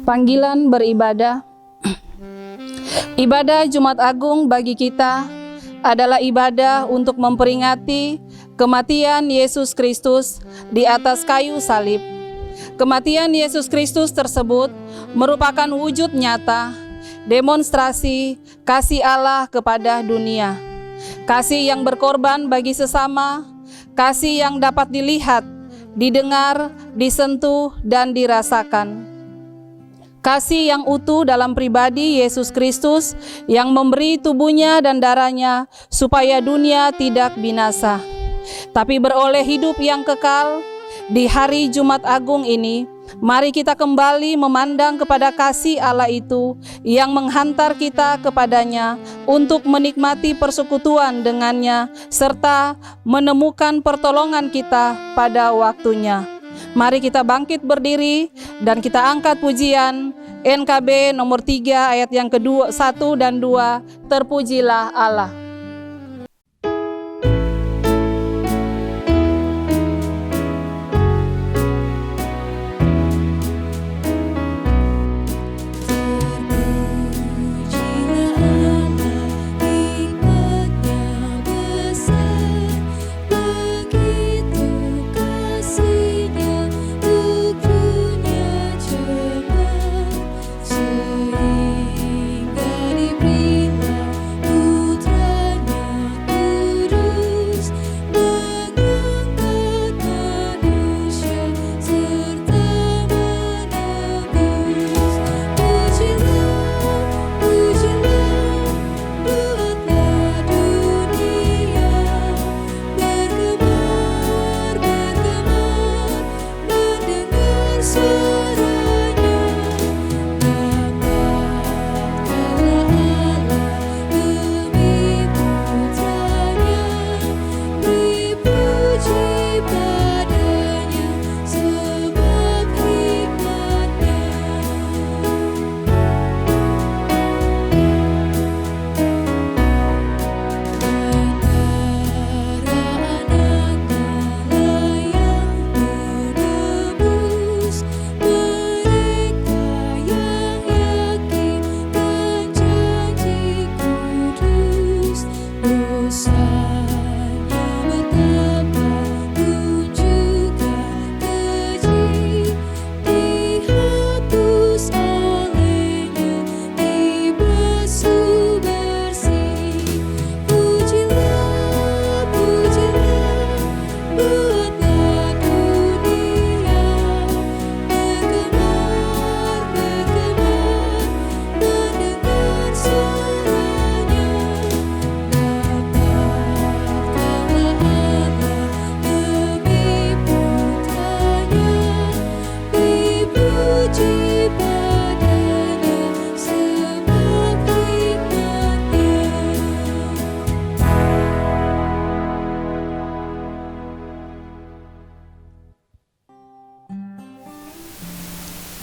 Panggilan beribadah. Ibadah Jumat Agung bagi kita adalah ibadah untuk memperingati kematian Yesus Kristus di atas kayu salib. Kematian Yesus Kristus tersebut merupakan wujud nyata, demonstrasi kasih Allah kepada dunia. Kasih yang berkorban bagi sesama, kasih yang dapat dilihat, didengar, disentuh, dan dirasakan. Kasih yang utuh dalam pribadi Yesus Kristus yang memberi tubuhnya dan darahnya supaya dunia tidak binasa, tapi beroleh hidup yang kekal. Di hari Jumat Agung ini, mari kita kembali memandang kepada kasih Allah itu yang menghantar kita kepadanya untuk menikmati persekutuan dengannya serta menemukan pertolongan kita pada waktunya. Mari kita bangkit berdiri dan kita angkat pujian NKB nomor 3 ayat yang kedua, 1 dan 2, terpujilah Allah.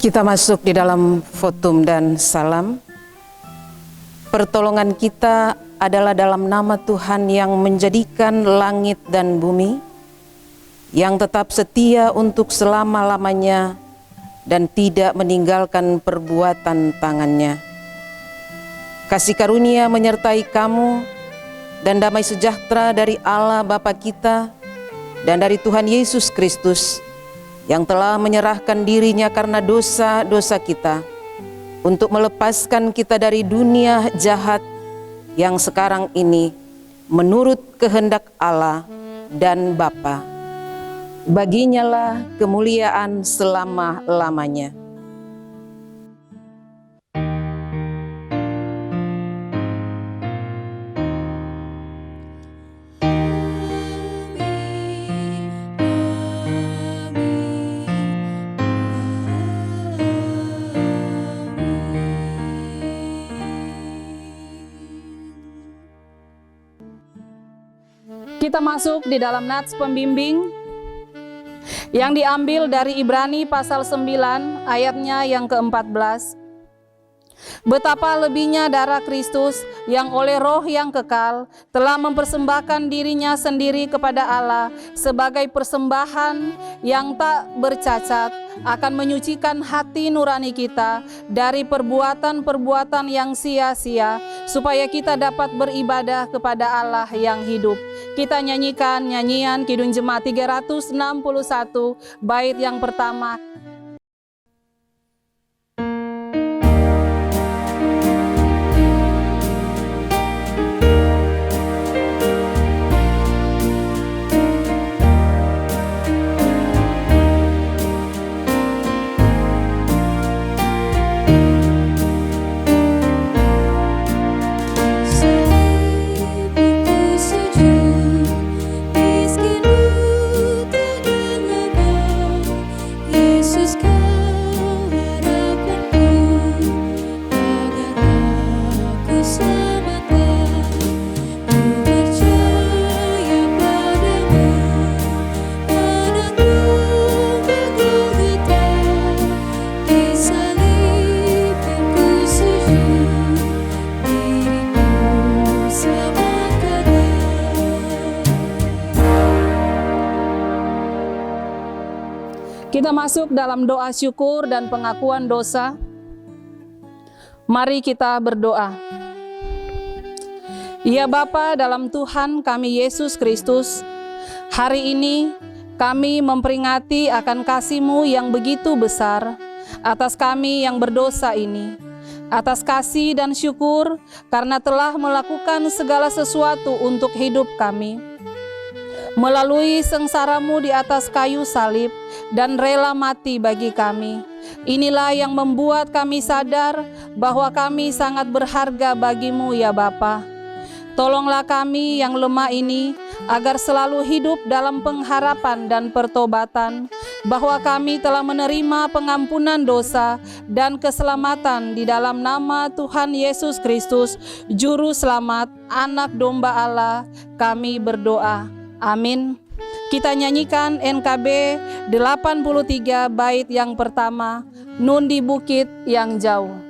Kita masuk di dalam votum dan salam. Pertolongan kita adalah dalam nama Tuhan yang menjadikan langit dan bumi, yang tetap setia untuk selama-lamanya dan tidak meninggalkan perbuatan tangannya. Kasih karunia menyertai kamu dan damai sejahtera dari Allah Bapa kita dan dari Tuhan Yesus Kristus yang telah menyerahkan dirinya karena dosa-dosa kita untuk melepaskan kita dari dunia jahat yang sekarang ini menurut kehendak Allah dan Bapa. Baginya lah kemuliaan selama-lamanya. Kita masuk di dalam nats pembimbing yang diambil dari Ibrani pasal 9 ayatnya yang ke-14. Betapa lebihnya darah Kristus yang oleh Roh yang kekal telah mempersembahkan dirinya sendiri kepada Allah sebagai persembahan yang tak bercacat, akan menyucikan hati nurani kita dari perbuatan-perbuatan yang sia-sia, supaya kita dapat beribadah kepada Allah yang hidup. Kita nyanyikan nyanyian Kidung Jemaat 361 bait yang pertama. Kita masuk dalam doa syukur dan pengakuan dosa. Mari kita berdoa. Ya Bapa dalam Tuhan kami Yesus Kristus, hari ini kami memperingati akan kasih-Mu yang begitu besar atas kami yang berdosa ini. Atas kasih dan syukur karena telah melakukan segala sesuatu untuk hidup kami. Melalui sengsara-Mu di atas kayu salib dan rela mati bagi kami. Inilah yang membuat kami sadar bahwa kami sangat berharga bagi-Mu ya Bapa. Tolonglah kami yang lemah ini agar selalu hidup dalam pengharapan dan pertobatan, bahwa kami telah menerima pengampunan dosa dan keselamatan di dalam nama Tuhan Yesus Kristus, Juru Selamat, Anak Domba Allah, kami berdoa. Amin. Kita nyanyikan NKB 83 bait yang pertama, Nun di Bukit yang Jauh.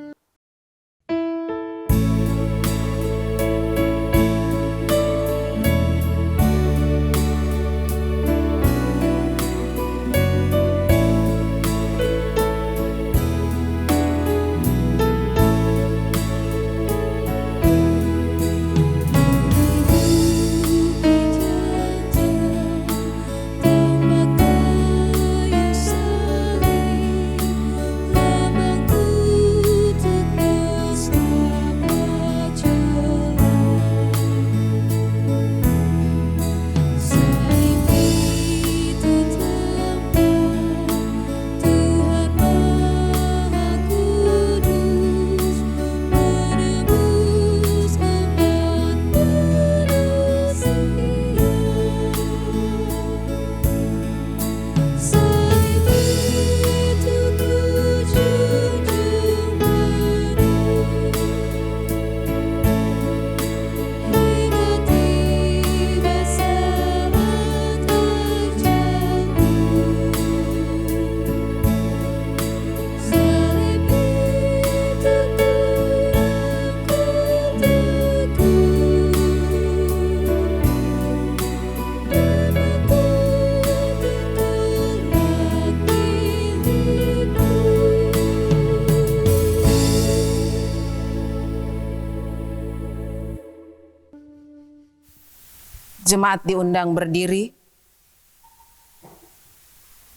Jemaat diundang berdiri.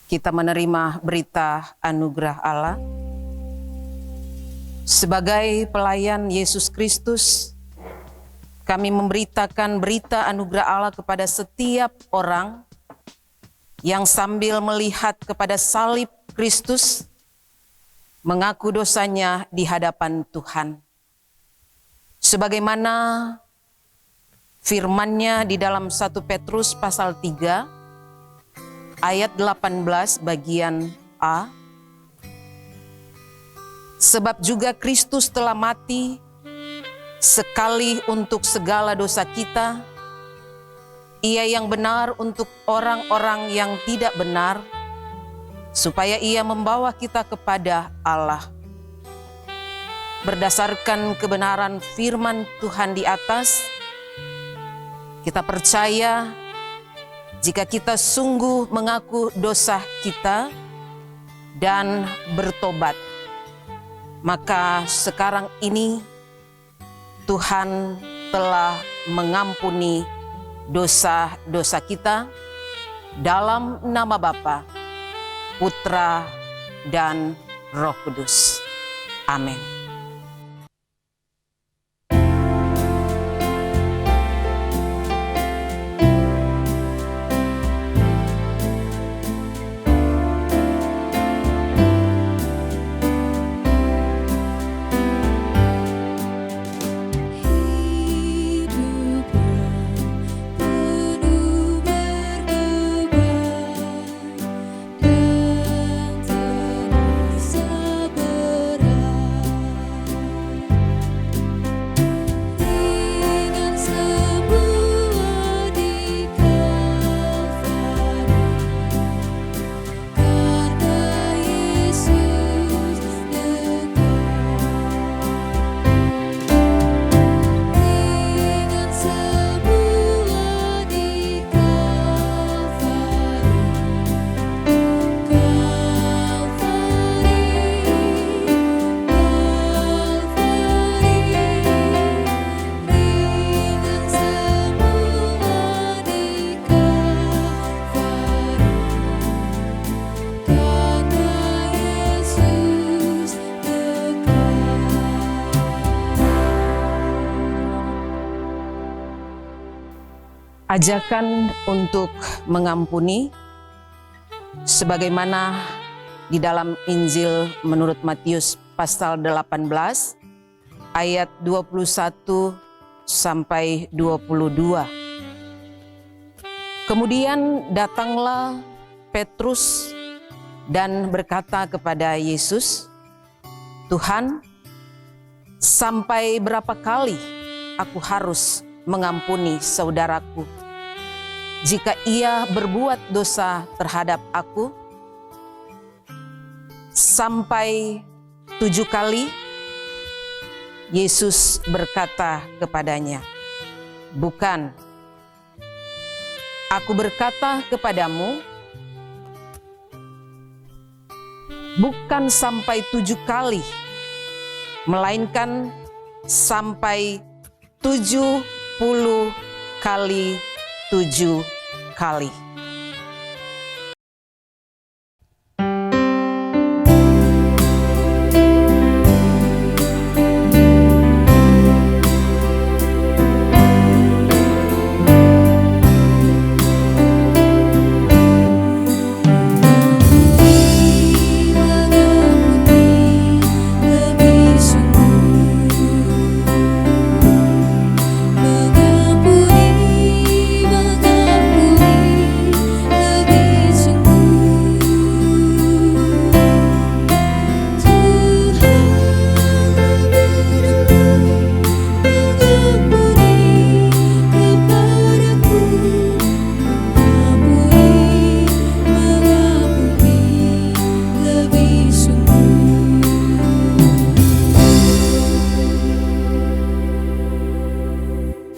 Kita menerima berita anugerah Allah. Sebagai pelayan Yesus Kristus, kami memberitakan berita anugerah Allah kepada setiap orang yang sambil melihat kepada salib Kristus, mengaku dosanya di hadapan Tuhan. Sebagaimana firman-Nya di dalam 1 Petrus pasal 3 ayat 18 bagian A. Sebab juga Kristus telah mati sekali untuk segala dosa kita, Ia yang benar untuk orang-orang yang tidak benar, supaya Ia membawa kita kepada Allah. Berdasarkan kebenaran firman Tuhan di atas, kita percaya jika kita sungguh mengaku dosa kita dan bertobat, maka sekarang ini Tuhan telah mengampuni dosa-dosa kita dalam nama Bapa, Putra, dan Roh Kudus. Amin. Ajakan untuk mengampuni sebagaimana di dalam Injil menurut Matius pasal 18 ayat 21 sampai 22. Kemudian datanglah Petrus dan berkata kepada Yesus, "Tuhan, sampai berapa kali aku harus mengampuni saudaraku jika ia berbuat dosa terhadap aku? Sampai 7 kali?" Yesus berkata kepadanya, "Bukan, aku berkata kepadamu, bukan sampai 7 kali, melainkan sampai 70 kali 7 kali."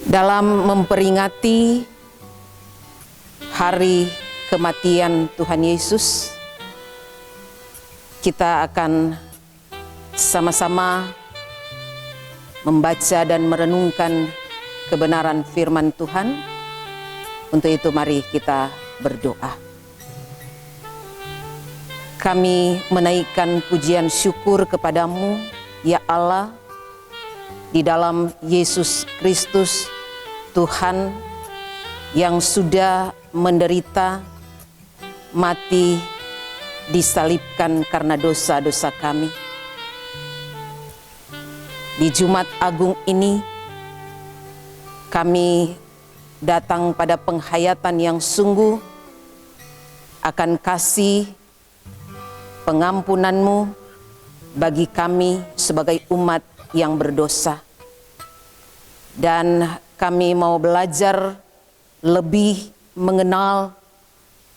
Dalam memperingati hari kematian Tuhan Yesus, kita akan sama-sama membaca dan merenungkan kebenaran firman Tuhan. Untuk itu mari kita berdoa. Kami menaikkan pujian syukur kepadamu, ya Allah, di dalam Yesus Kristus, Tuhan yang sudah menderita, mati, disalibkan karena dosa-dosa kami. Di Jumat Agung ini, kami datang pada penghayatan yang sungguh akan kasih pengampunan-Mu bagi kami sebagai umat yang berdosa. Dan kami mau belajar lebih mengenal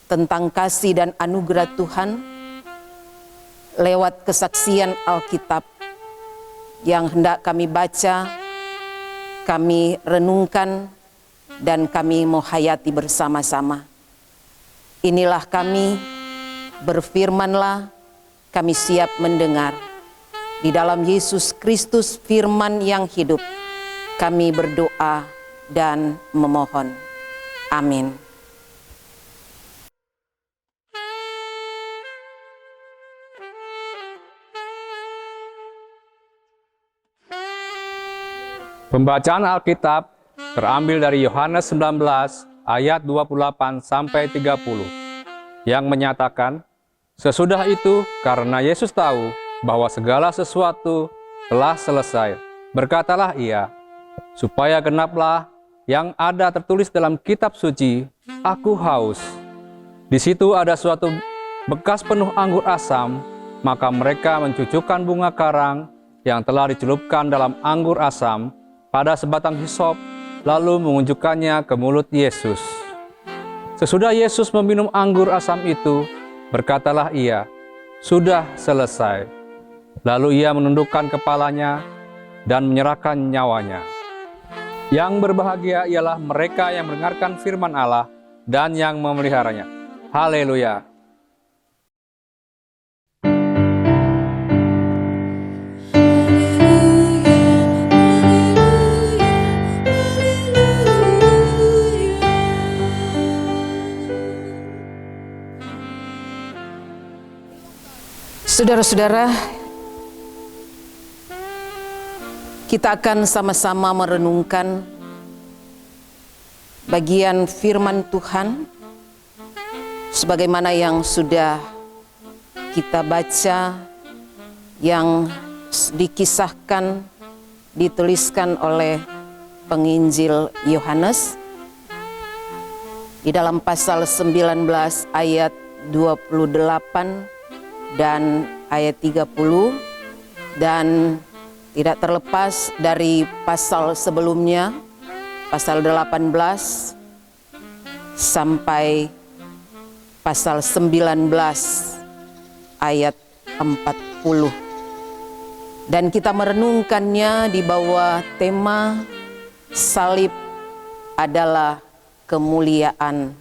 tentang kasih dan anugerah Tuhan lewat kesaksian Alkitab yang hendak kami baca, kami renungkan, dan kami mau hayati bersama-sama. Inilah kami, berfirmanlah, kami siap mendengar. Di dalam Yesus Kristus firman yang hidup, kami berdoa dan memohon. Amin. Pembacaan Alkitab terambil dari Yohanes 19 ayat 28 sampai 30 yang menyatakan, sesudah itu karena Yesus tahu bahwa segala sesuatu telah selesai, berkatalah ia, supaya genaplah yang ada tertulis dalam kitab suci, aku haus. Di situ ada suatu bekas penuh anggur asam, maka mereka mencucukkan bunga karang yang telah dicelupkan dalam anggur asam pada sebatang hisop, lalu mengunjukkannya ke mulut Yesus. Sesudah Yesus meminum anggur asam itu, berkatalah ia, sudah selesai. Lalu ia menundukkan kepalanya dan menyerahkan nyawanya. Yang berbahagia ialah mereka yang mendengarkan firman Allah dan yang memeliharanya. Haleluya! Saudara-saudara, kita akan sama-sama merenungkan bagian firman Tuhan sebagaimana yang sudah kita baca, yang dikisahkan, dituliskan oleh penginjil Yohanes di dalam pasal 19 ayat 28 dan ayat 30, dan tidak terlepas dari pasal sebelumnya, pasal 18 sampai pasal 19 ayat 40. Dan kita merenungkannya di bawah tema salib adalah kemuliaan.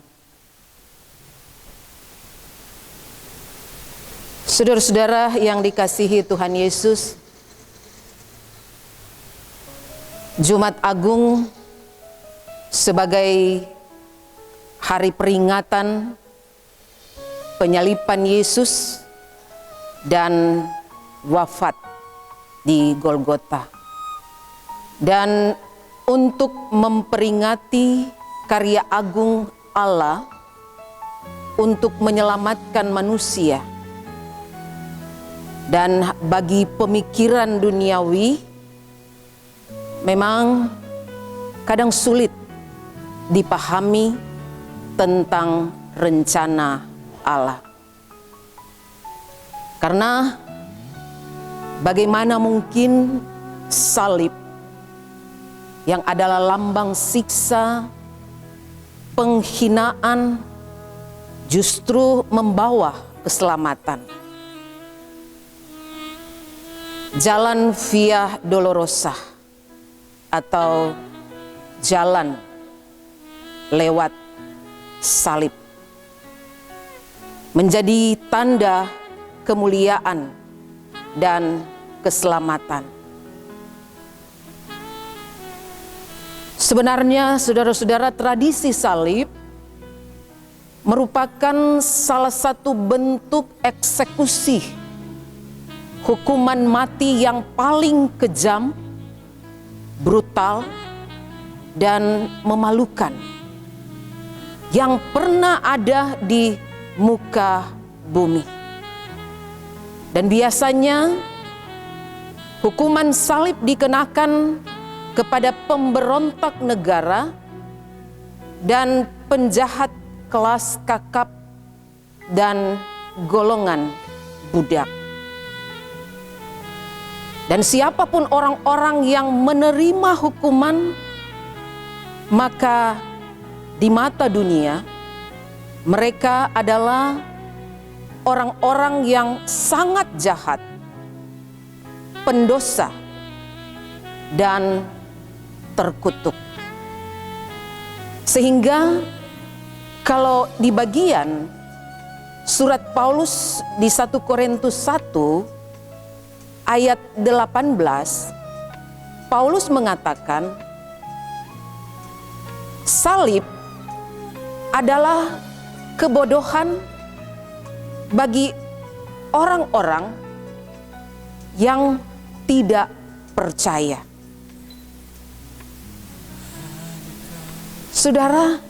Saudara-saudara yang dikasihi Tuhan Yesus, Jumat Agung sebagai hari peringatan penyaliban Yesus dan wafat di Golgota. Dan untuk memperingati karya agung Allah untuk menyelamatkan manusia. Dan bagi pemikiran duniawi, memang kadang sulit dipahami tentang rencana Allah. Karena bagaimana mungkin salib yang adalah lambang siksa, penghinaan, justru membawa keselamatan. Jalan Via Dolorosa atau jalan lewat salib menjadi tanda kemuliaan dan keselamatan. Sebenarnya saudara-saudara, tradisi salib merupakan salah satu bentuk eksekusi hukuman mati yang paling kejam, brutal, dan memalukan yang pernah ada di muka bumi. Dan biasanya hukuman salib dikenakan kepada pemberontak negara dan penjahat kelas kakap dan golongan budak. Dan siapapun orang-orang yang menerima hukuman, maka di mata dunia, mereka adalah orang-orang yang sangat jahat, pendosa, dan terkutuk. Sehingga kalau di bagian surat Paulus di 1 Korintus 1 ayat 18, Paulus mengatakan salib adalah kebodohan bagi orang-orang yang tidak percaya. Saudara,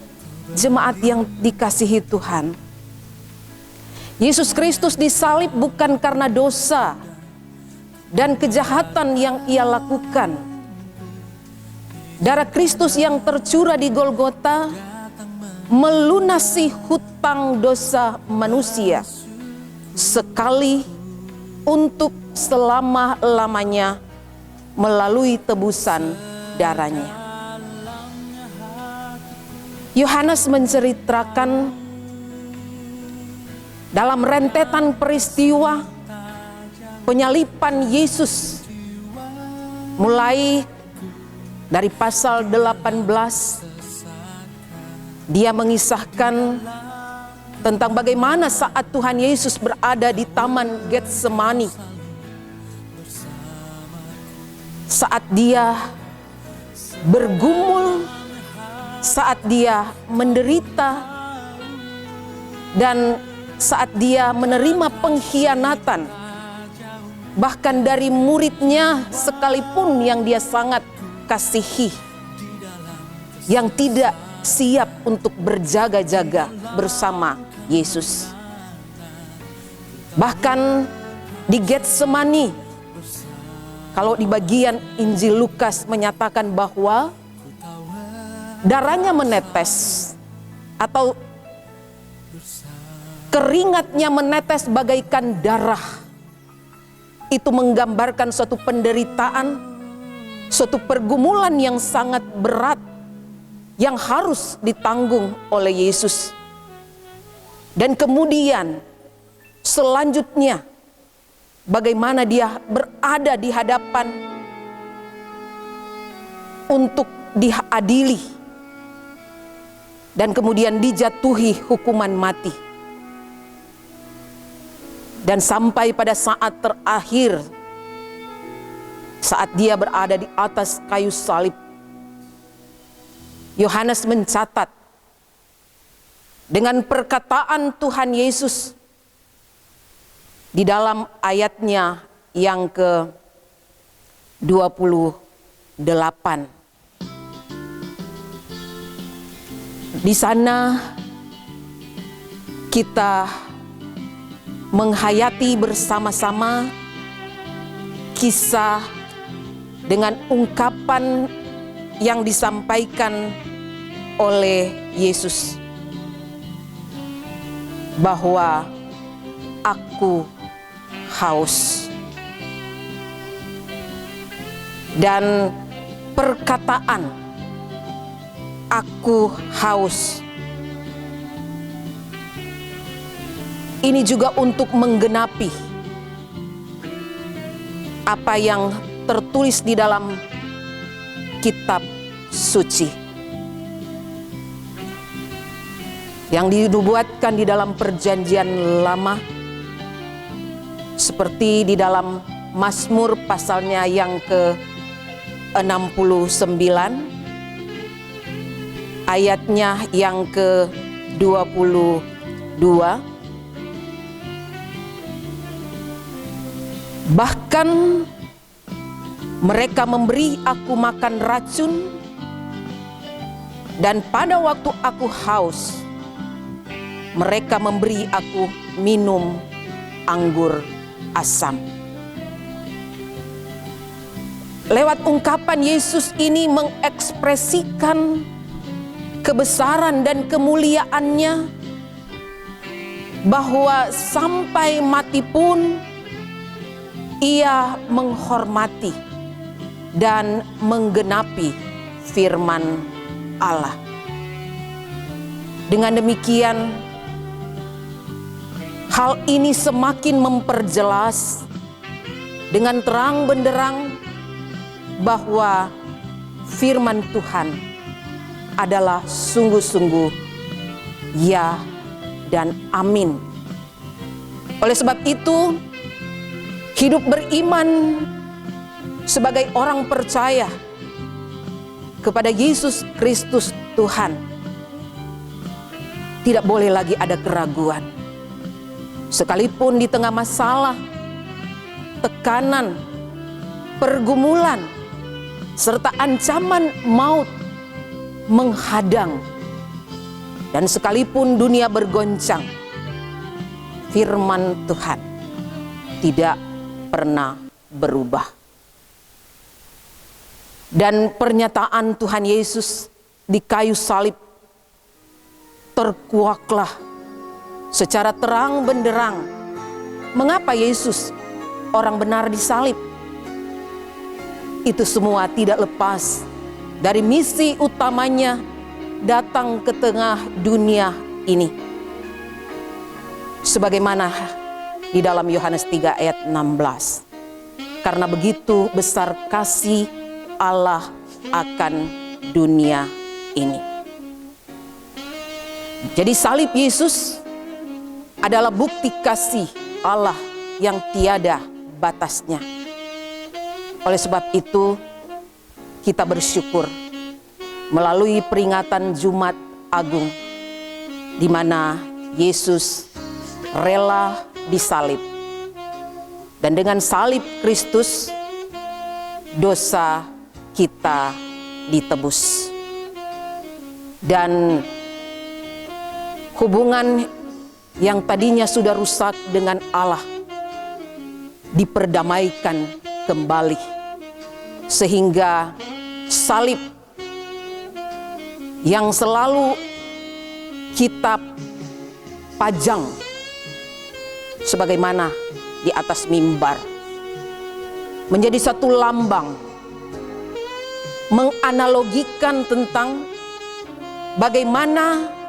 jemaat yang dikasihi Tuhan, Yesus Kristus disalib bukan karena dosa dan kejahatan yang ia lakukan. Darah Kristus yang tercurah di Golgota melunasi hutang dosa manusia sekali untuk selama-lamanya melalui tebusan darahnya. Yohanes menceritakan dalam rentetan peristiwa penyaliban Yesus, mulai dari pasal 18, dia mengisahkan tentang bagaimana saat Tuhan Yesus berada di Taman Getsemani, saat dia bergumul, saat dia menderita, dan saat dia menerima pengkhianatan, bahkan dari muridnya sekalipun yang dia sangat kasihi, yang tidak siap untuk berjaga-jaga bersama Yesus. Bahkan di Getsemani, kalau di bagian Injil Lukas menyatakan bahwa darahnya menetes atau keringatnya menetes bagaikan darah. Itu menggambarkan suatu penderitaan, suatu pergumulan yang sangat berat yang harus ditanggung oleh Yesus. Dan kemudian selanjutnya bagaimana dia berada di hadapan untuk diadili dan kemudian dijatuhi hukuman mati. Dan sampai pada saat terakhir, saat dia berada di atas kayu salib, Yohanes mencatat dengan perkataan Tuhan Yesus di dalam ayatnya yang ke-28. Di sana kita menghayati bersama-sama kisah dengan ungkapan yang disampaikan oleh Yesus bahwa aku haus. Dan perkataan aku haus ini juga untuk menggenapi apa yang tertulis di dalam kitab suci yang dinubuatkan di dalam perjanjian lama, seperti di dalam Mazmur pasalnya yang ke-69 ayatnya yang ke-22. Bahkan mereka memberi aku makan racun, dan pada waktu aku haus, mereka memberi aku minum anggur asam. Lewat ungkapan Yesus ini mengekspresikan kebesaran dan kemuliaannya, bahwa sampai mati pun ia menghormati dan menggenapi firman Allah. Dengan demikian, hal ini semakin memperjelas dengan terang benderang bahwa firman Tuhan adalah sungguh-sungguh ya dan amin. Oleh sebab itu, hidup beriman sebagai orang percaya kepada Yesus Kristus Tuhan tidak boleh lagi ada keraguan. Sekalipun di tengah masalah, tekanan, pergumulan, serta ancaman maut menghadang, dan sekalipun dunia bergoncang, firman Tuhan tidak pernah berubah. Dan pernyataan Tuhan Yesus di kayu salib terkuaklah secara terang benderang mengapa Yesus orang benar disalib. Itu semua tidak lepas dari misi utamanya datang ke tengah dunia ini. Sebagaimana di dalam Yohanes 3 ayat 16. Karena begitu besar kasih Allah akan dunia ini. Jadi salib Yesus adalah bukti kasih Allah yang tiada batasnya. Oleh sebab itu, kita bersyukur melalui peringatan Jumat Agung, di mana Yesus rela disalib. Dan dengan salib Kristus, dosa kita ditebus. Dan hubungan yang tadinya sudah rusak dengan Allah diperdamaikan kembali, sehingga salib yang selalu kita pajang sebagaimana di atas mimbar menjadi satu lambang menganalogikan tentang bagaimana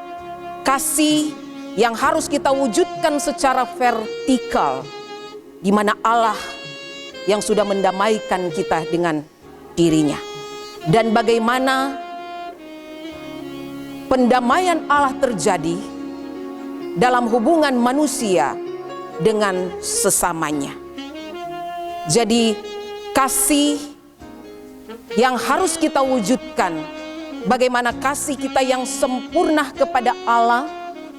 kasih yang harus kita wujudkan secara vertikal, di mana Allah yang sudah mendamaikan kita dengan dirinya, dan bagaimana pendamaian Allah terjadi dalam hubungan manusia dengan sesamanya. Jadi kasih yang harus kita wujudkan, bagaimana kasih kita yang sempurna kepada Allah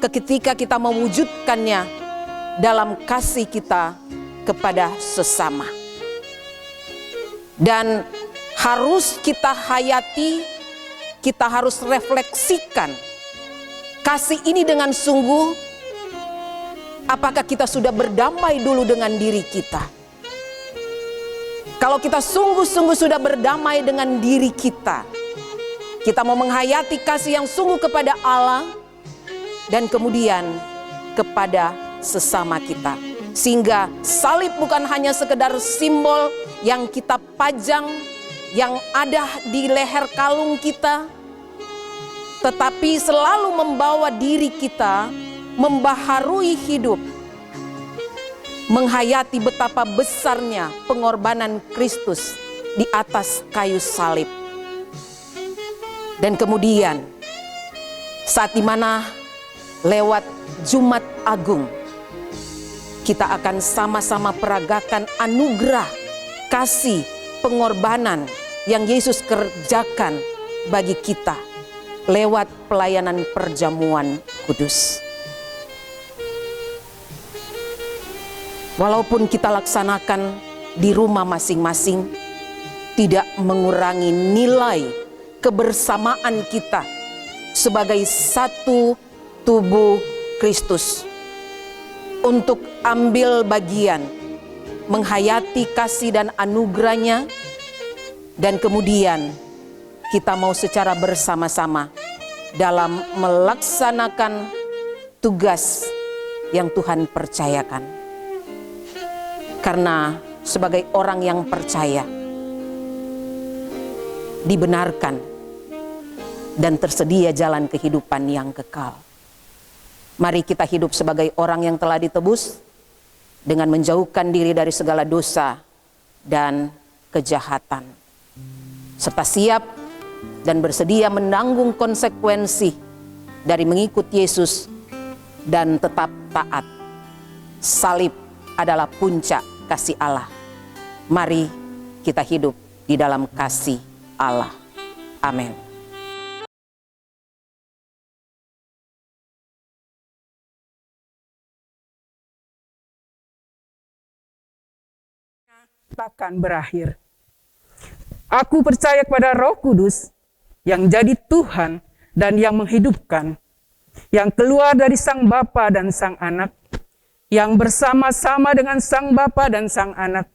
ketika kita mewujudkannya dalam kasih kita kepada sesama. Dan harus kita hayati, kita harus refleksikan kasih ini dengan sungguh. Apakah kita sudah berdamai dulu dengan diri kita? Kalau kita sungguh-sungguh sudah berdamai dengan diri kita, kita mau menghayati kasih yang sungguh kepada Allah dan kemudian kepada sesama kita. Sehingga salib bukan hanya sekedar simbol yang kita pajang, yang ada di leher kalung kita, tetapi selalu membawa diri kita membaharui hidup, menghayati betapa besarnya pengorbanan Kristus di atas kayu salib. Dan kemudian saat dimana lewat Jumat Agung kita akan sama-sama peragakan anugerah kasih pengorbanan yang Yesus kerjakan bagi kita lewat pelayanan perjamuan kudus. Walaupun kita laksanakan di rumah masing-masing, tidak mengurangi nilai kebersamaan kita sebagai satu tubuh Kristus untuk ambil bagian, menghayati kasih dan anugerahnya, dan kemudian kita mau secara bersama-sama dalam melaksanakan tugas yang Tuhan percayakan. Karena sebagai orang yang percaya, dibenarkan dan tersedia jalan kehidupan yang kekal. Mari kita hidup sebagai orang yang telah ditebus dengan menjauhkan diri dari segala dosa dan kejahatan, serta siap dan bersedia menanggung konsekuensi dari mengikut Yesus dan tetap taat. Salib adalah puncak kasih Allah. Mari kita hidup di dalam kasih Allah. Amin. Takkan berakhir. Aku percaya kepada Roh Kudus yang jadi Tuhan dan yang menghidupkan, yang keluar dari Sang Bapa dan Sang Anak, yang bersama-sama dengan Sang Bapa dan Sang Anak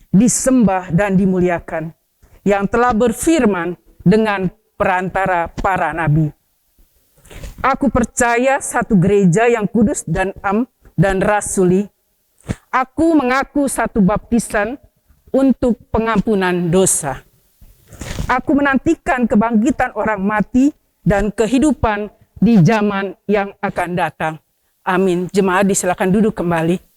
disembah dan dimuliakan, yang telah berfirman dengan perantara para nabi. Aku percaya satu gereja yang kudus dan dan rasuli. Aku mengaku satu baptisan untuk pengampunan dosa. Aku menantikan kebangkitan orang mati dan kehidupan di zaman yang akan datang. Amin. Jemaat disilakan duduk kembali.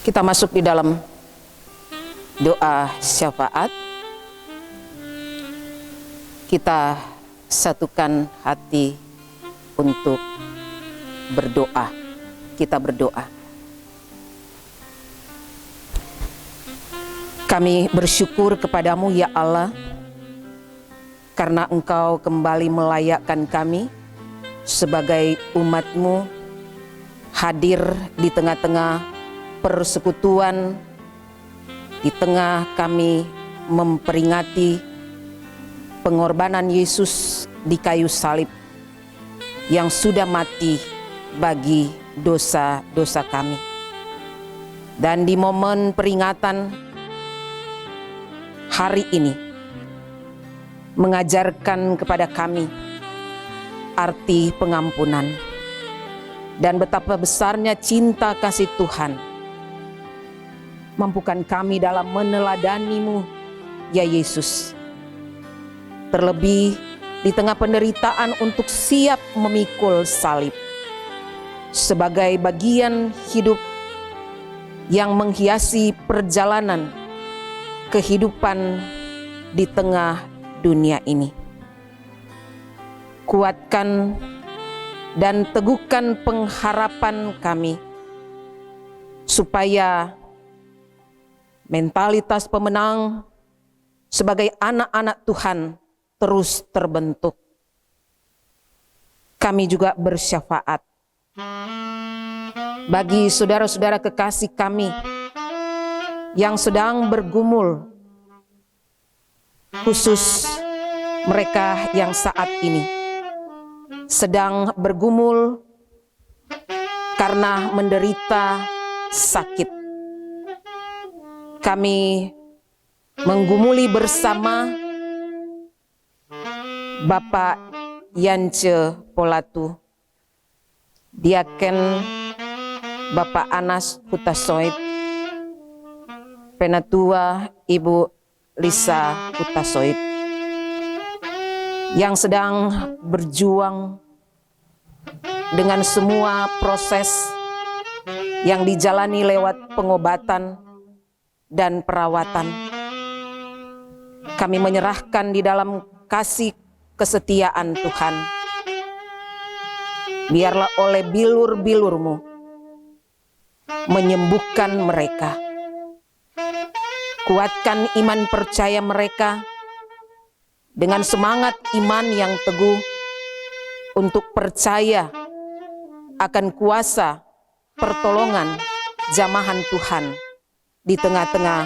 Kita masuk di dalam doa syafaat. Kita satukan hati untuk berdoa. Kita berdoa. Kami bersyukur kepadamu ya Allah, karena Engkau kembali melayakkan kami sebagai umat-Mu hadir di tengah-tengah persekutuan, di tengah kami memperingati pengorbanan Yesus di kayu salib yang sudah mati bagi dosa-dosa kami. Dan di momen peringatan hari ini mengajarkan kepada kami arti pengampunan dan betapa besarnya cinta kasih Tuhan. Mampukan kami dalam meneladani-Mu, ya Yesus. Terlebih di tengah penderitaan untuk siap memikul salib sebagai bagian hidup yang menghiasi perjalanan kehidupan di tengah dunia ini. Kuatkan dan teguhkan pengharapan kami supaya mentalitas pemenang sebagai anak-anak Tuhan terus terbentuk. Kami juga bersyafaat bagi saudara-saudara kekasih kami yang sedang bergumul, khusus mereka yang saat ini sedang bergumul karena menderita sakit. Kami menggumuli bersama Bapak Yance Polatu, Diaken Bapak Anas Hutasoid, Penatua Ibu Lisa Hutasoid, yang sedang berjuang dengan semua proses yang dijalani lewat pengobatan dan perawatan. Kami menyerahkan di dalam kasih kesetiaan Tuhan. Biarlah oleh bilur-bilur-Mu menyembuhkan mereka. Kuatkan iman percaya mereka dengan semangat iman yang teguh untuk percaya akan kuasa pertolongan jamahan Tuhan di tengah-tengah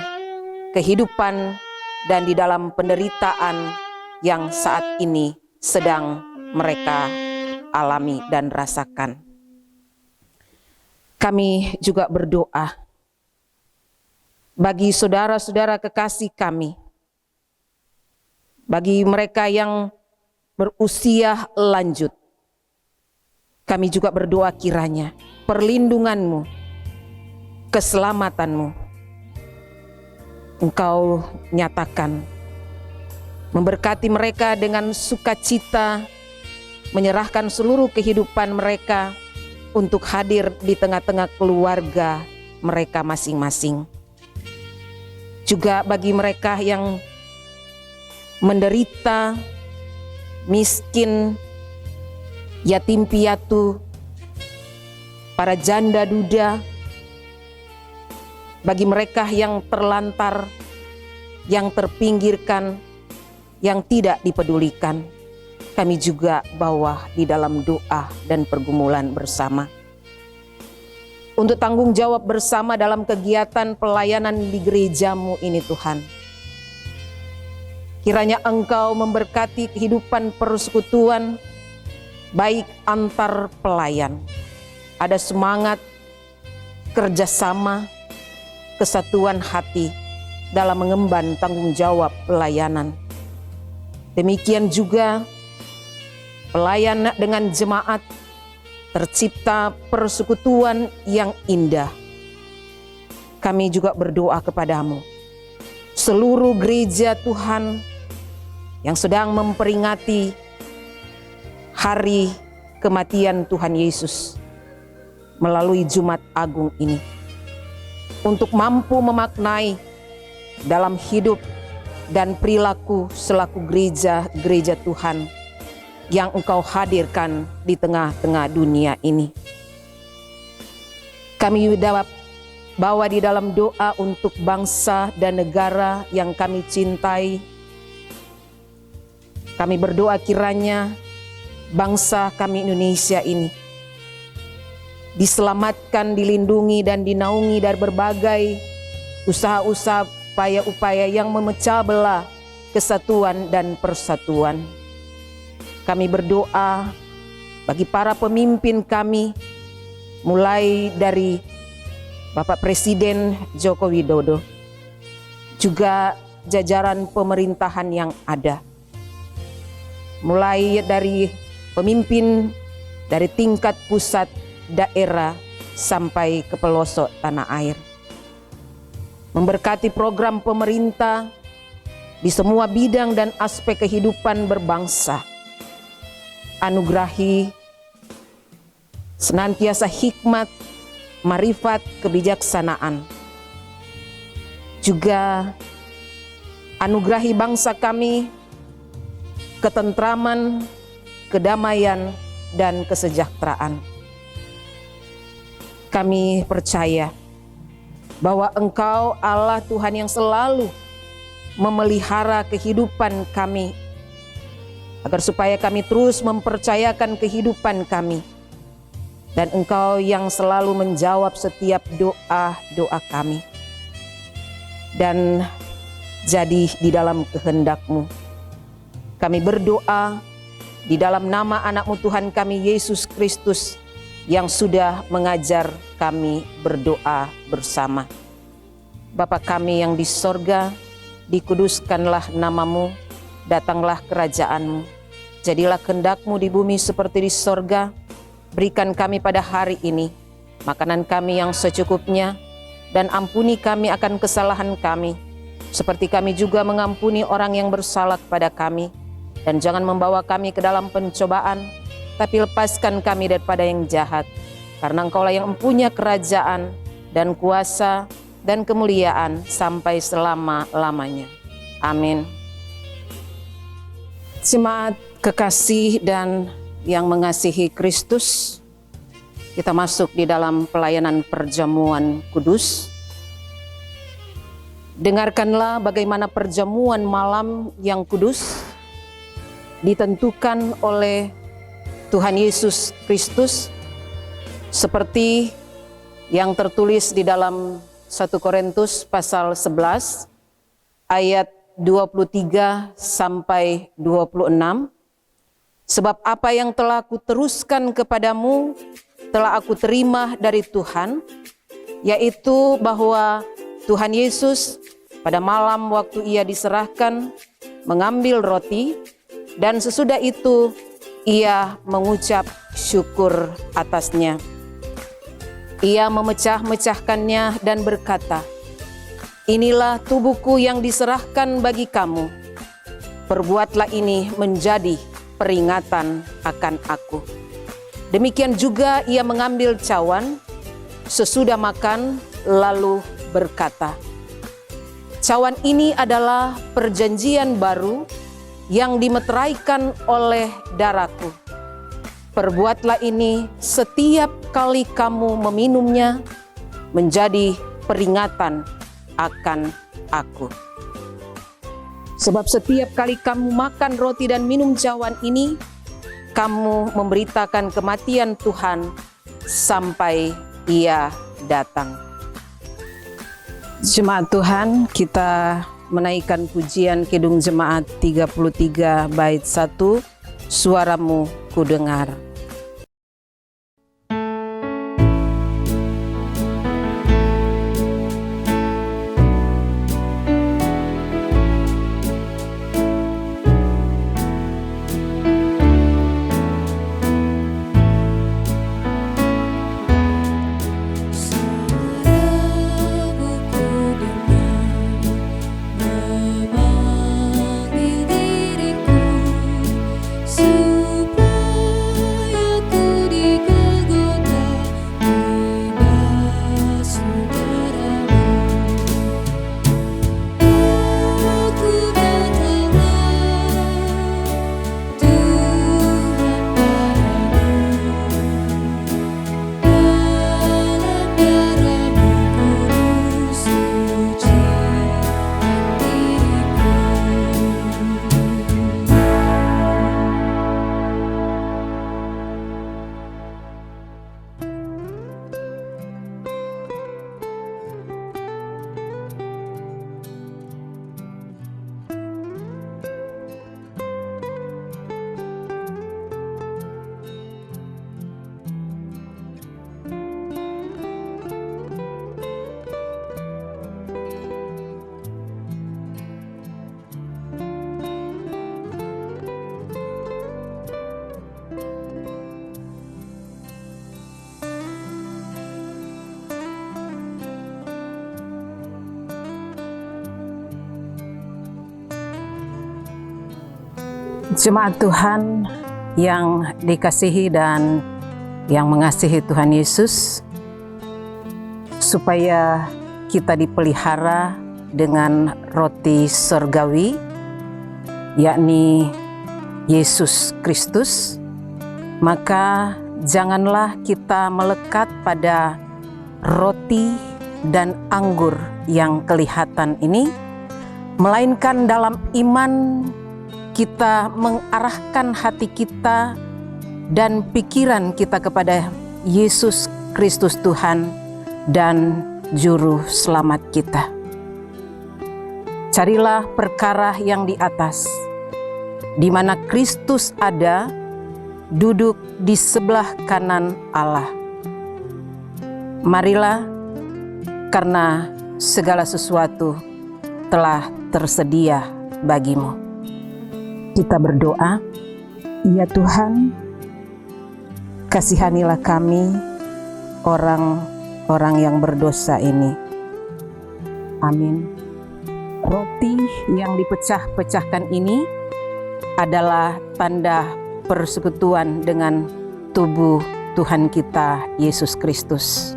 kehidupan dan di dalam penderitaan yang saat ini sedang mereka alami dan rasakan. Kami juga berdoa bagi saudara-saudara kekasih kami, bagi mereka yang berusia lanjut. Kami juga berdoa kiranya perlindungan-Mu, keselamatan-Mu Engkau nyatakan, memberkati mereka dengan sukacita, menyerahkan seluruh kehidupan mereka untuk hadir di tengah-tengah keluarga mereka masing-masing. Juga bagi mereka yang menderita, miskin, yatim piatu, para janda duda, bagi mereka yang terlantar, yang terpinggirkan, yang tidak dipedulikan, kami juga bawa di dalam doa dan pergumulan bersama. Untuk tanggung jawab bersama dalam kegiatan pelayanan di gereja-Mu ini Tuhan. Kiranya Engkau memberkati kehidupan persekutuan baik antar pelayan. Ada semangat, kerjasama, kesatuan hati dalam mengemban tanggung jawab pelayanan. Demikian juga pelayan dengan jemaat, tercipta persekutuan yang indah. Kami juga berdoa kepadamu, seluruh gereja Tuhan yang sedang memperingati hari kematian Tuhan Yesus melalui Jumat Agung ini, untuk mampu memaknai dalam hidup dan perilaku selaku gereja Tuhan yang Engkau hadirkan di tengah-tengah dunia ini. Kami bawa di dalam doa untuk bangsa dan negara yang kami cintai. Kami berdoa kiranya bangsa kami Indonesia ini diselamatkan, dilindungi dan dinaungi dari berbagai usaha-usaha, upaya-upaya yang memecah belah kesatuan dan persatuan. Kami berdoa bagi para pemimpin kami, mulai dari Bapak Presiden Joko Widodo, juga jajaran pemerintahan yang ada. Mulai dari pemimpin dari tingkat pusat, daerah, sampai ke pelosok tanah air. Memberkati program pemerintah di semua bidang dan aspek kehidupan berbangsa. Anugerahi senantiasa hikmat, marifat, kebijaksanaan. Juga anugerahi bangsa kami ketentraman, kedamaian, dan kesejahteraan. Kami percaya bahwa Engkau Allah Tuhan yang selalu memelihara kehidupan kami, agar supaya kami terus mempercayakan kehidupan kami. Dan Engkau yang selalu menjawab setiap doa-doa kami. Dan jadi di dalam kehendak-Mu. Kami berdoa di dalam nama anak-Mu Tuhan kami Yesus Kristus, yang sudah mengajar kami berdoa bersama. Bapa kami yang di sorga, dikuduskanlah namamu, datanglah kerajaanmu, jadilah kehendak-Mu di bumi seperti di sorga. Berikan kami pada hari ini makanan kami yang secukupnya, dan ampuni kami akan kesalahan kami, seperti kami juga mengampuni orang yang bersalah kepada kami. Dan jangan membawa kami ke dalam pencobaan, tapi lepaskan kami daripada yang jahat. Karena Engkaulah yang mempunyai kerajaan dan kuasa dan kemuliaan sampai selama-lamanya. Amin. Jemaat kekasih dan yang mengasihi Kristus, kita masuk di dalam pelayanan perjamuan kudus. Dengarkanlah bagaimana perjamuan malam yang kudus ditentukan oleh Tuhan Yesus Kristus, seperti yang tertulis di dalam 1 Korintus pasal 11 ayat 23 sampai 26. Sebab apa yang telah kuteruskan kepadamu telah aku terima dari Tuhan, yaitu bahwa Tuhan Yesus pada malam waktu Ia diserahkan mengambil roti, dan sesudah itu Ia mengucap syukur atasnya. Ia memecah-mecahkannya dan berkata, "Inilah tubuhku yang diserahkan bagi kamu. Perbuatlah ini menjadi peringatan akan aku." Demikian juga Ia mengambil cawan sesudah makan, lalu berkata, "Cawan ini adalah perjanjian baru yang dimeteraikan oleh darahku. Perbuatlah ini setiap kali kamu meminumnya menjadi peringatan akan aku. Sebab setiap kali kamu makan roti dan minum cawan ini, kamu memberitakan kematian Tuhan sampai Ia datang." Jemaat Tuhan, kita menaikkan pujian Kidung Jemaat 33 bait 1, Suaramu Kudengar. Jemaat Tuhan yang dikasihi dan yang mengasihi Tuhan Yesus, supaya kita dipelihara dengan roti surgawi, yakni Yesus Kristus, maka janganlah kita melekat pada roti dan anggur yang kelihatan ini, melainkan dalam iman kita mengarahkan hati kita dan pikiran kita kepada Yesus Kristus Tuhan dan Juru Selamat kita. Carilah perkara yang di atas, di mana Kristus ada, duduk di sebelah kanan Allah. Marilah, karena segala sesuatu telah tersedia bagimu. Kita berdoa. Ya Tuhan, kasihanilah kami, orang-orang yang berdosa ini. Amin. Roti yang dipecah-pecahkan ini adalah tanda persekutuan dengan tubuh Tuhan kita Yesus Kristus.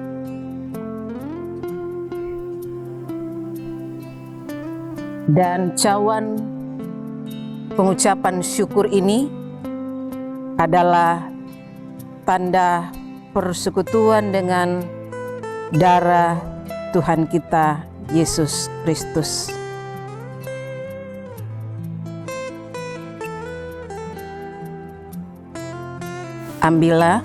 Dan cawan pengucapan syukur ini adalah tanda persekutuan dengan darah Tuhan kita Yesus Kristus. Ambillah.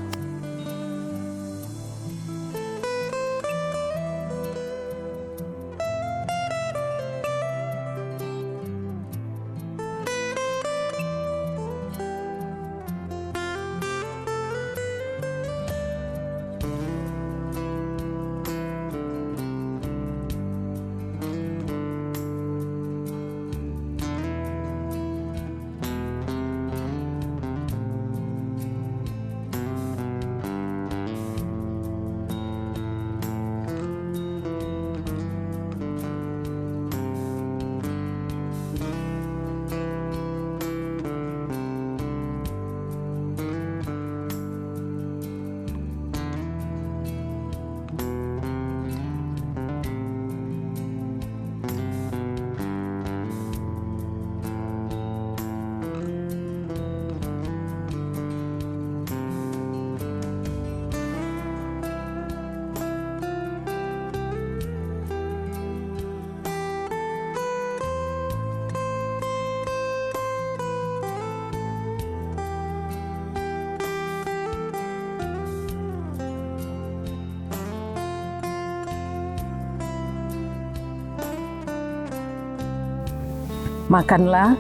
Makanlah,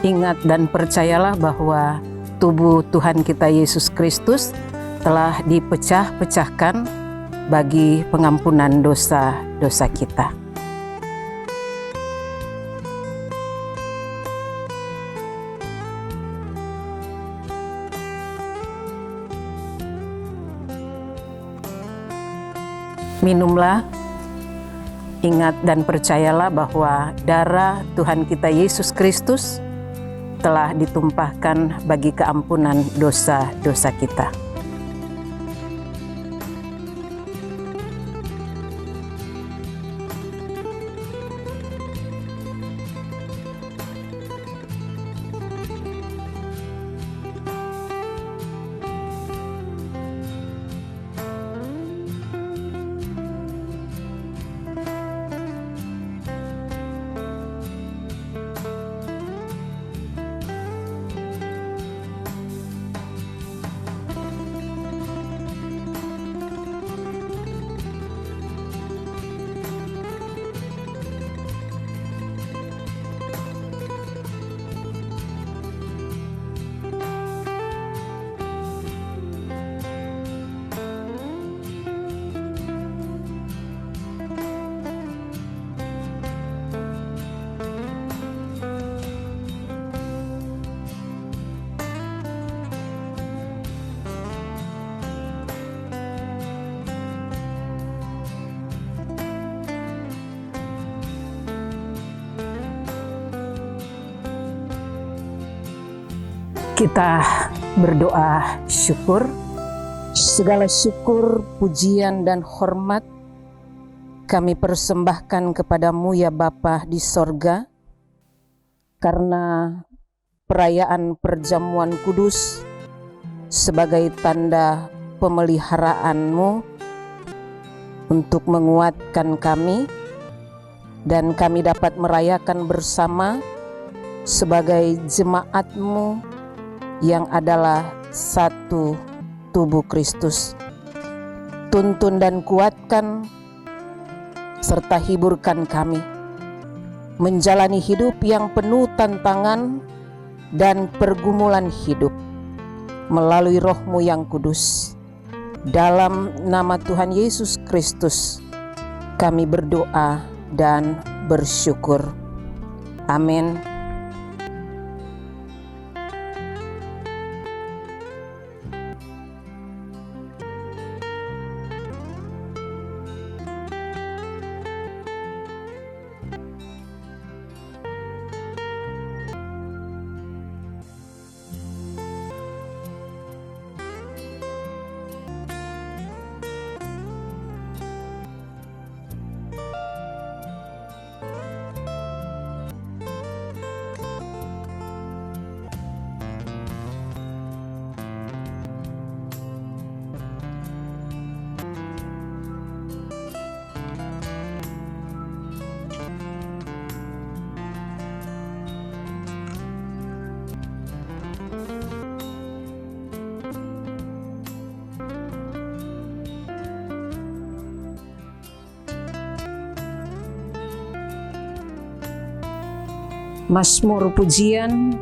ingat dan percayalah bahwa tubuh Tuhan kita Yesus Kristus telah dipecah-pecahkan bagi pengampunan dosa-dosa kita. Minumlah, ingat dan percayalah bahwa darah Tuhan kita Yesus Kristus telah ditumpahkan bagi keampunan dosa-dosa kita. Kita berdoa syukur. Segala syukur, pujian, dan hormat kami persembahkan kepadamu ya Bapa di sorga, karena perayaan perjamuan kudus sebagai tanda pemeliharaanmu untuk menguatkan kami, dan kami dapat merayakan bersama sebagai jemaatmu yang adalah satu tubuh Kristus. Tuntun dan kuatkan serta hiburkan kami menjalani hidup yang penuh tantangan dan pergumulan hidup, melalui Roh-Mu yang kudus. Dalam nama Tuhan Yesus Kristus, kami berdoa dan bersyukur. Amin. Mazmur pujian.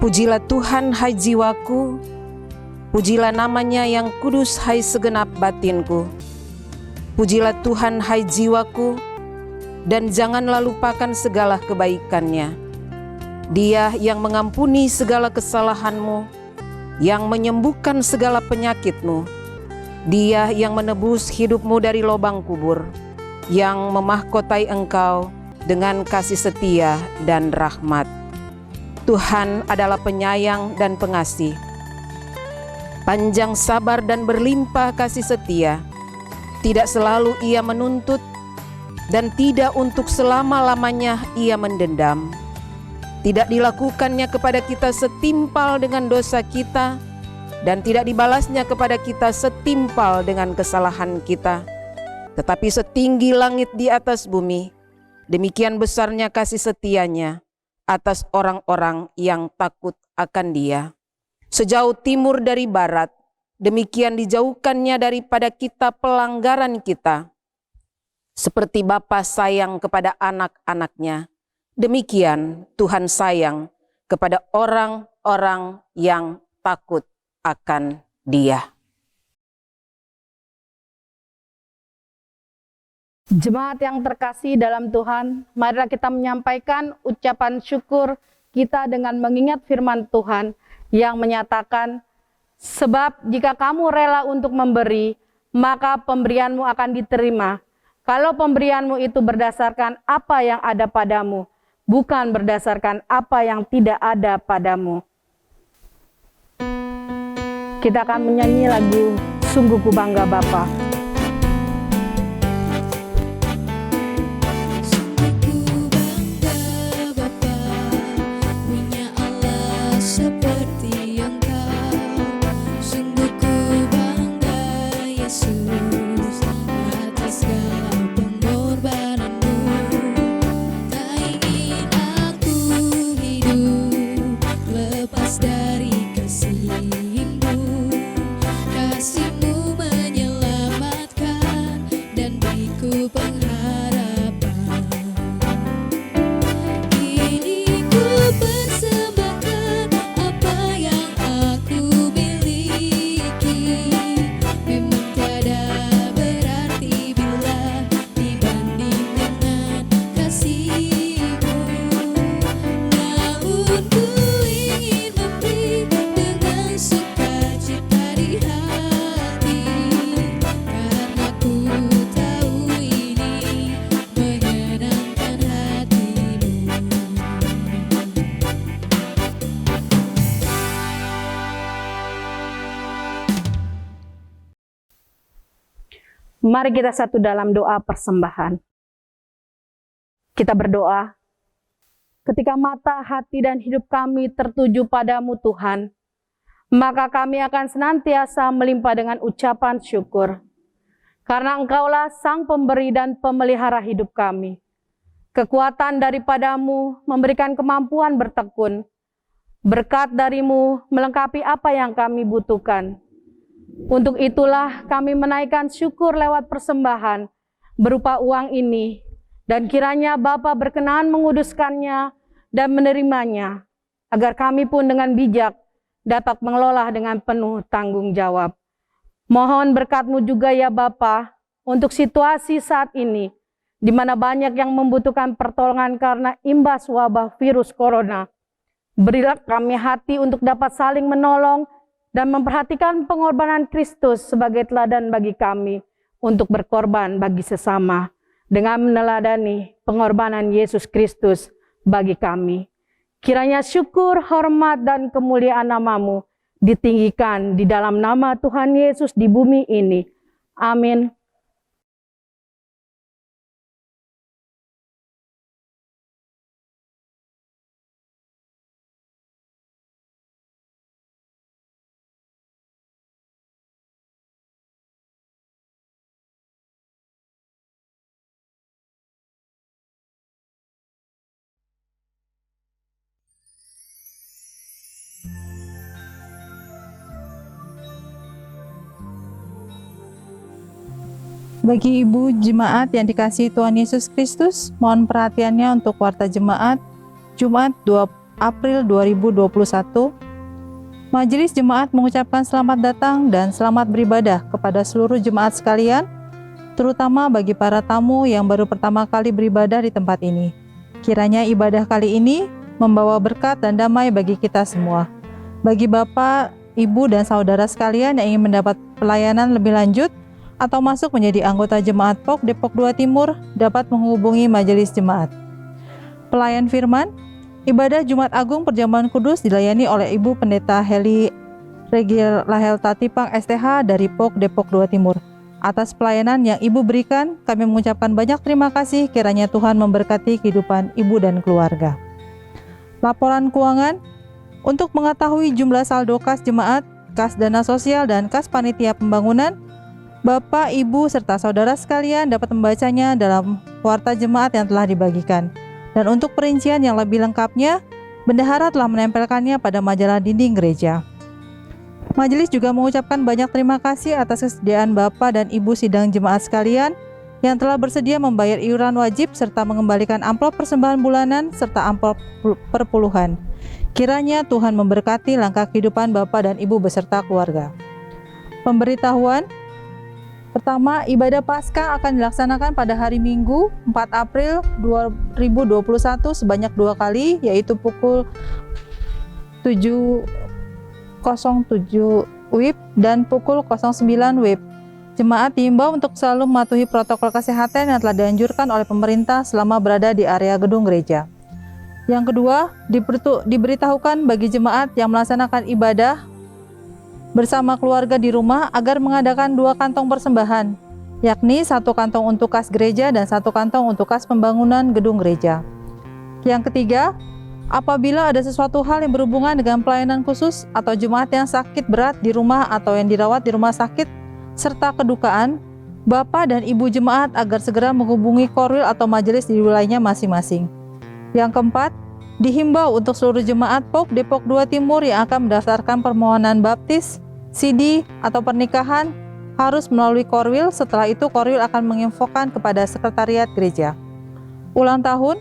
Pujilah Tuhan hai jiwaku, pujilah namanya yang kudus hai segenap batinku. Pujilah Tuhan hai jiwaku, dan janganlah lupakan segala kebaikannya. Dia yang mengampuni segala kesalahanmu, yang menyembuhkan segala penyakitmu. Dia yang menebus hidupmu dari lubang kubur, yang memahkotai engkau dengan kasih setia dan rahmat. Tuhan adalah penyayang dan pengasih, panjang sabar dan berlimpah kasih setia. Tidak selalu Ia menuntut, dan tidak untuk selama-lamanya Ia mendendam. Tidak dilakukannya kepada kita setimpal dengan dosa kita, dan tidak dibalasnya kepada kita setimpal dengan kesalahan kita. Tetapi setinggi langit di atas bumi, demikian besarnya kasih setianya atas orang-orang yang takut akan Dia. Sejauh timur dari barat, demikian dijauhkannya daripada kita pelanggaran kita. Seperti Bapa sayang kepada anak-anaknya, demikian Tuhan sayang kepada orang-orang yang takut akan Dia. Jemaat yang terkasih dalam Tuhan, marilah kita menyampaikan ucapan syukur kita dengan mengingat firman Tuhan yang menyatakan, sebab jika kamu rela untuk memberi, maka pemberianmu akan diterima. Kalau pemberianmu itu berdasarkan apa yang ada padamu, bukan berdasarkan apa yang tidak ada padamu. Kita akan menyanyi lagu Sungguh Ku Bangga Bapa. Mari kita satu dalam doa persembahan. Kita berdoa, ketika mata, hati, dan hidup kami tertuju padamu Tuhan, maka kami akan senantiasa melimpah dengan ucapan syukur. Karena Engkaulah Sang Pemberi dan Pemelihara hidup kami. Kekuatan daripadamu memberikan kemampuan bertekun. Berkat darimu melengkapi apa yang kami butuhkan. Untuk itulah kami menaikkan syukur lewat persembahan berupa uang ini, dan kiranya Bapa berkenan menguduskannya dan menerimanya, agar kami pun dengan bijak dapat mengelola dengan penuh tanggung jawab. Mohon berkat-Mu juga ya Bapa, untuk situasi saat ini, di mana banyak yang membutuhkan pertolongan karena imbas wabah virus corona. Berilah kami hati untuk dapat saling menolong dan memperhatikan pengorbanan Kristus sebagai teladan bagi kami untuk berkorban bagi sesama dengan meneladani pengorbanan Yesus Kristus bagi kami. Kiranya syukur, hormat, dan kemuliaan nama-Mu ditinggikan di dalam nama Tuhan Yesus di bumi ini. Amin. Bagi ibu jemaat yang dikasihi Tuhan Yesus Kristus, mohon perhatiannya untuk warta jemaat Jumat 2 April 2021. Majelis Jemaat mengucapkan selamat datang dan selamat beribadah kepada seluruh jemaat sekalian, terutama bagi para tamu yang baru pertama kali beribadah di tempat ini. Kiranya ibadah kali ini membawa berkat dan damai bagi kita semua. Bagi Bapak, Ibu, dan saudara sekalian yang ingin mendapat pelayanan lebih lanjut atau masuk menjadi anggota Jemaat POK Depok 2 Timur, dapat menghubungi Majelis Jemaat. Pelayan firman, ibadah Jumat Agung Perjamuan Kudus dilayani oleh Ibu Pendeta Heli Regil Lahel Tatipang STH dari POK Depok 2 Timur. Atas pelayanan yang Ibu berikan, kami mengucapkan banyak terima kasih, kiranya Tuhan memberkati kehidupan Ibu dan keluarga. Laporan keuangan, untuk mengetahui jumlah saldo kas jemaat, kas dana sosial, dan kas panitia pembangunan, Bapak, Ibu, serta saudara sekalian dapat membacanya dalam warta jemaat yang telah dibagikan. Dan untuk perincian yang lebih lengkapnya, bendahara telah menempelkannya pada majalah dinding gereja. Majelis juga mengucapkan banyak terima kasih atas kesediaan Bapak dan Ibu sidang jemaat sekalian yang telah bersedia membayar iuran wajib serta mengembalikan amplop persembahan bulanan serta amplop perpuluhan. Kiranya Tuhan memberkati langkah kehidupan Bapak dan Ibu beserta keluarga. Pemberitahuan, pertama, ibadah Paskah akan dilaksanakan pada hari Minggu 4 April 2021 sebanyak 2 kali, yaitu pukul 7.07 WIB dan pukul 09 WIB. Jemaat diimbau untuk selalu mematuhi protokol kesehatan yang telah dianjurkan oleh pemerintah selama berada di area gedung gereja. Yang kedua, diberitahukan bagi jemaat yang melaksanakan ibadah bersama keluarga di rumah agar mengadakan 2 kantong persembahan, yakni 1 kantong untuk kas gereja dan 1 kantong untuk kas pembangunan gedung gereja. Yang ketiga, apabila ada sesuatu hal yang berhubungan dengan pelayanan khusus atau jemaat yang sakit berat di rumah atau yang dirawat di rumah sakit serta kedukaan, Bapak dan Ibu jemaat agar segera menghubungi korwil atau majelis di wilayahnya masing-masing. Yang keempat, dihimbau untuk seluruh jemaat POK Depok 2 Timur yang akan mendaftarkan permohonan baptis, CD, atau pernikahan harus melalui korwil. Setelah itu korwil akan menginfokan kepada sekretariat gereja. Ulang tahun,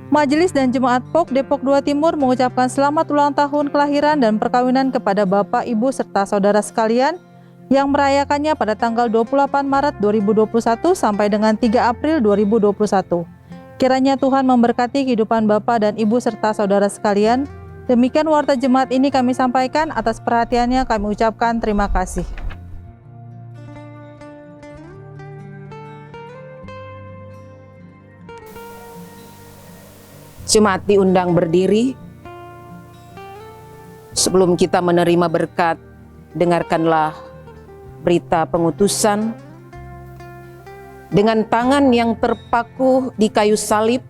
Majelis dan Jemaat POK Depok 2 Timur mengucapkan selamat ulang tahun kelahiran dan perkawinan kepada Bapak, Ibu, serta saudara sekalian yang merayakannya pada tanggal 28 Maret 2021 sampai dengan 3 April 2021. Kiranya Tuhan memberkati kehidupan Bapak dan Ibu serta saudara sekalian. Demikian warta jemaat ini kami sampaikan. Atas perhatiannya kami ucapkan terima kasih. Jemaat diundang berdiri. Sebelum kita menerima berkat, dengarkanlah berita pengutusan. Dengan tangan yang terpaku di kayu salib,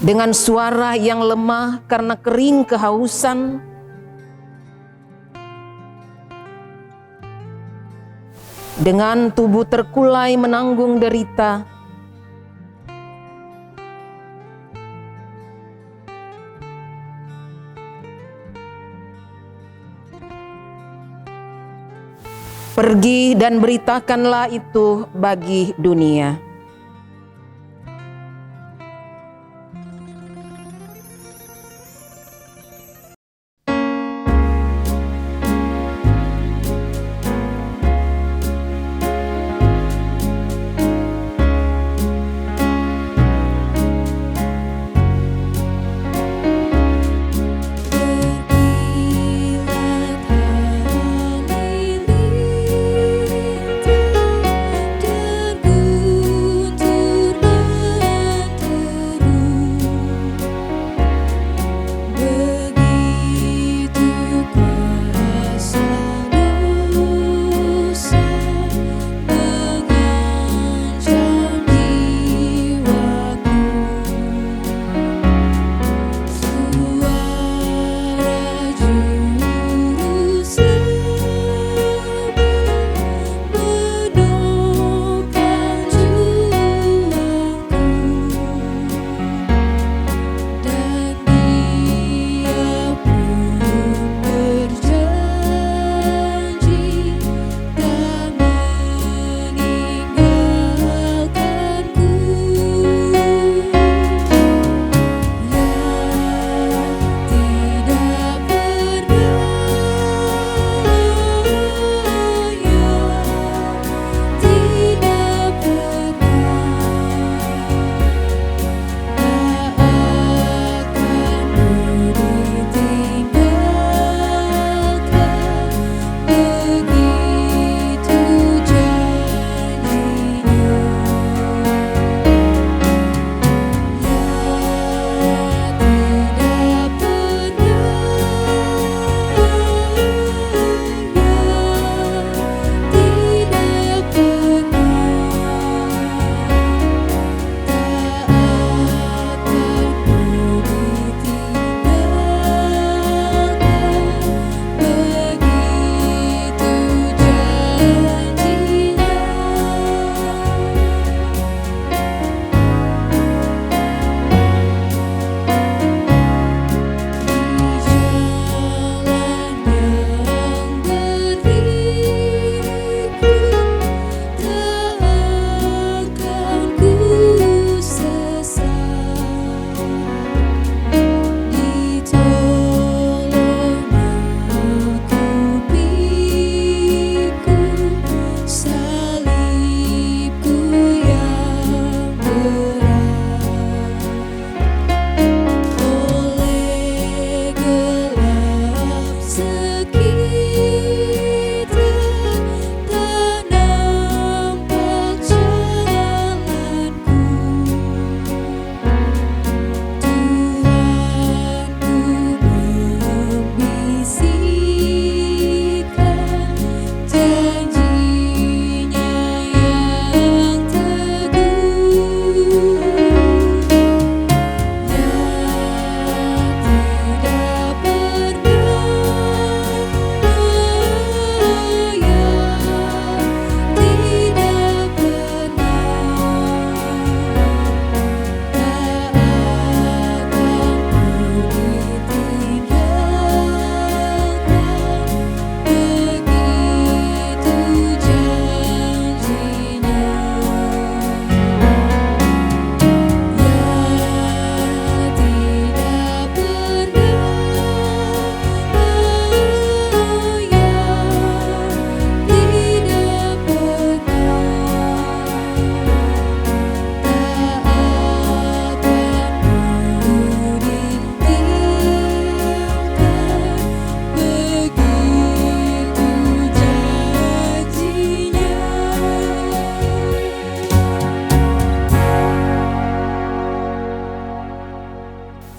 dengan suara yang lemah karena kering kehausan, dengan tubuh terkulai menanggung derita, pergi dan beritakanlah itu bagi dunia.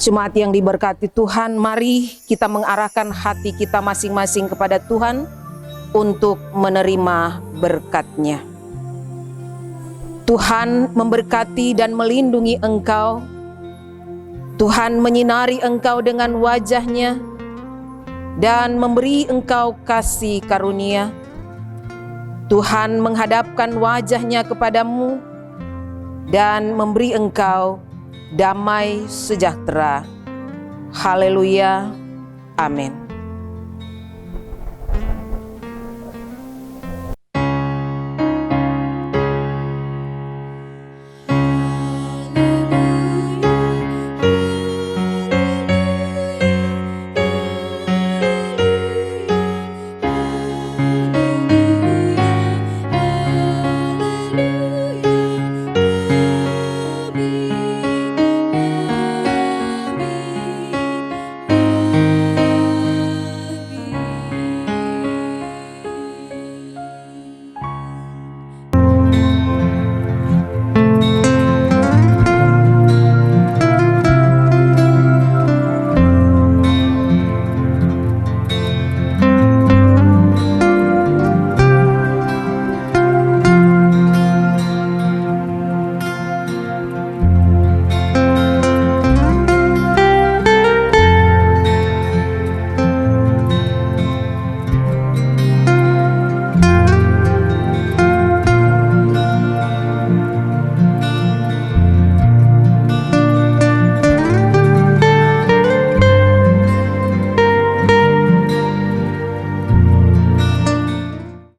Jemaat yang diberkati Tuhan, mari kita mengarahkan hati kita masing-masing kepada Tuhan untuk menerima berkat-Nya. Tuhan memberkati dan melindungi engkau. Tuhan menyinari engkau dengan wajah-Nya dan memberi engkau kasih karunia. Tuhan menghadapkan wajah-Nya kepadamu dan memberi engkau damai sejahtera. Haleluya. Amin.